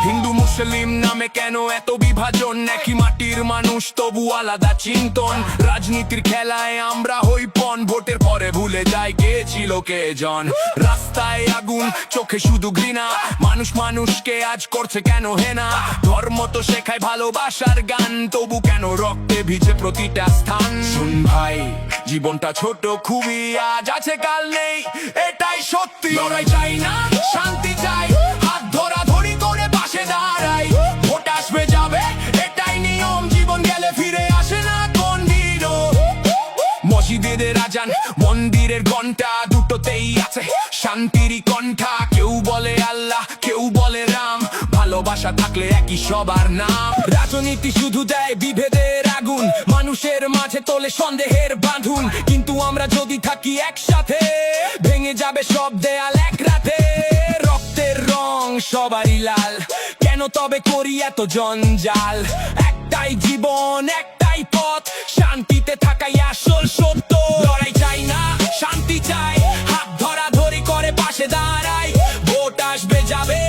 হিন্দু মুসলিম নামে কেন এত বিভাজন? একই মাটির মানুষ তবু আলাদা চিন্তন। রাজনীতির খেলায় আমরা হই পণ, ভোটের পরে ভুলে যাই কে ছিল কে জন। রাস্তায় আগুন, চোখে শুধু ঘৃণা, মানুষ মানুষকে আজ করছে কেন হেনা? ধর্ম তো শেখায় ভালোবাসার গান, তবু কেন রক্তে ভিজে প্রতিটা স্থান? শুন ভাই, জীবনটা ছোট খুবই, আজ আছে কাল নেই, এটাই সত্যি। লড়াই চাই না, শান্তি চাই, হাত ধরাধরি করে পাশে দাঁড়াই। ভোট আসবে যাবে, এটাই নিয়ম, জীবন গেলে ফিরে আসে না কোনদিনও। মসজিদের আজান, মন্দিরের ঘন্টা, দুটোতেই আছে শান্তিরই কণ্ঠা। কেউ বলে আল্লাহ, কেউ বলে রাম, ভালোবাসা থাকলে একই সবার নাম। রাজনীতি শুধু দেয় বিভেদের আগুন, মানুষের মাঝে তোলে সন্দেহের বাঁধন। কিন্তু আমরা যদি থাকি একসাথে, ভেঙে যাবে সব দেয়াল এক রাতে। রক্তের রং সবারই লাল, কেন তবে করি এত জঞ্জাল? একটাই জীবন, একটাই পথ, শান্তিতে থাকাই আসল সত্য। লড়াই চাই না, শান্তি চাই, হাত ধরাধরি করে পাশে দাঁড়াই। ভোট আসবে যাবে,